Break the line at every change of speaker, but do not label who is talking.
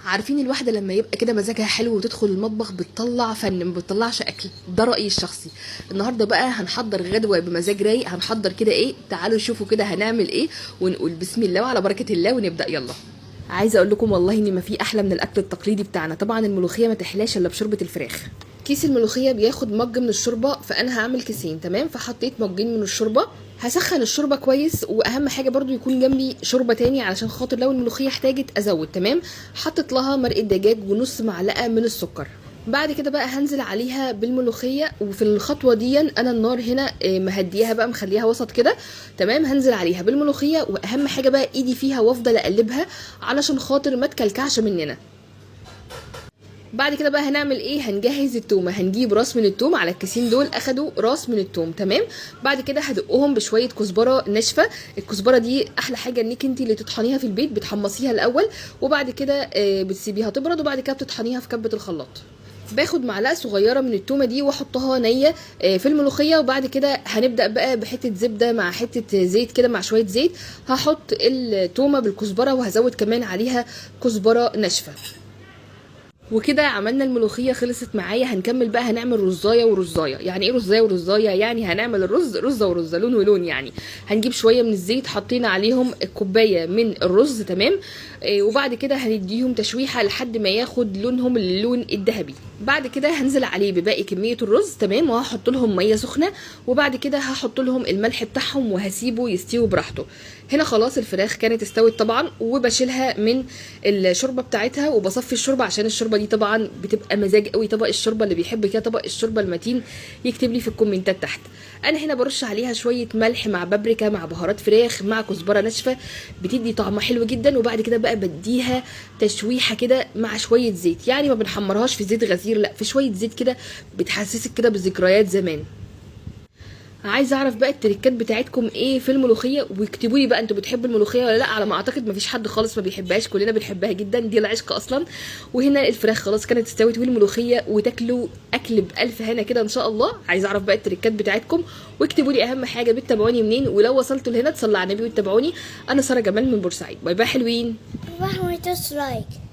عارفين الواحده لما يبقى كده مزاجها حلو وتدخل المطبخ بتطلع فن، ما بتطلعش اكل. ده رايي الشخصي. النهارده بقى هنحضر غدوه بمزاج رايق. هنحضر كده ايه، تعالوا شوفوا كده هنعمل ايه، ونقول بسم الله وعلى بركه الله ونبدا. يلا. عايزه اقول لكم والله ان ما في احلى من الاكل التقليدي بتاعنا. طبعا الملوخيه ما تحلاش الا بشوربه الفراخ. كيس الملوخيه بياخد مج من الشوربه، فانا هعمل كيسين. تمام، فحطيت مجين من الشوربه. هسخن الشوربه كويس، واهم حاجه برضو يكون جنبي شوربه تاني علشان خاطر لو الملوخيه احتاجت ازود. تمام، حطيت لها مرقه دجاج ونص معلقه من السكر. بعد كده بقى هنزل عليها بالملوخيه، وفي الخطوه دي انا النار هنا مهدياها بقى، مخليها وسط كده. تمام، هنزل عليها بالملوخيه، واهم حاجه بقى ايدي فيها وافضل اقلبها علشان خاطر ما تكلكعش مننا. بعد كده بقى هنعمل ايه، هنجهز التومه. هنجيب راس من التوم، على الكيسين دول اخدوا راس من التوم. تمام، بعد كده هدقهم بشويه كزبره ناشفه. الكزبره دي احلى حاجه انك انت اللي تطحنيها في البيت، بتحمصيها الاول وبعد كده بتسيبيها تبرد، وبعد كده بتطحنيها في كبه الخلاط. باخد معلقه صغيره من التومه دي واحطها نيه في الملوخيه، وبعد كده هنبدا بقى بحته زبده مع حته زيت كده، مع شويه زيت. هحط التومه بالكزبره وهزود كمان عليها كزبره ناشفه. وكده عملنا الملوخيه، خلصت معايا. هنكمل بقى، هنعمل رزايه ورزايه. يعني ايه رزايه ورزايه؟ يعني هنعمل الرز رزه ورزه، لون ولون يعني. هنجيب شويه من الزيت، حطينا عليهم كوبايه من الرز. تمام، وبعد كده هنديهم تشويحه لحد ما ياخد لونهم اللون الذهبي. بعد كده هنزل عليه بباقي كميه الرز. تمام، وهحط لهم ميه سخنه، وبعد كده هحط لهم الملح بتاعهم وهسيبه يستوي براحته. هنا خلاص الفراخ كانت استوت طبعا، وبشيلها من الشوربه بتاعتها وبصفي الشوربه، عشان الشوربه دي طبعا بتبقى مزاج قوي. طبق الشوربه اللي بيحب كده طبق الشوربه المتين يكتب لي في الكومنتات تحت. انا هنا برش عليها شويه ملح مع بابريكا مع بهارات فراخ مع كزبره ناشفه، بتدي طعم حلو جدا. وبعد كده بقى بديها تشويحه كده مع شويه زيت، يعني ما بنحمرهاش في زيت غزير، لا، في شويه زيت كده بتحسسك كده بذكريات زمان. عايزه اعرف بقى التريكات بتاعتكم ايه في الملوخيه، واكتبوا لي بقى انتوا بتحبوا الملوخيه ولا لا. على ما اعتقد مفيش حد خالص ما بيحبهاش، كلنا بنحبها جدا، دي العشق اصلا. وهنا الفراخ خلاص كانت استوت والملوخيه، وتاكلوا اكل بالف هنا كده ان شاء الله. عايزه اعرف بقى التريكات بتاعتكم، واكتبوا لي اهم حاجه بتتابعوني منين، ولو وصلتوا لهنا تصلوا على النبي وتتابعوني. انا ساره جمال من بورسعيد. باي باي حلوين.
Why don't we just like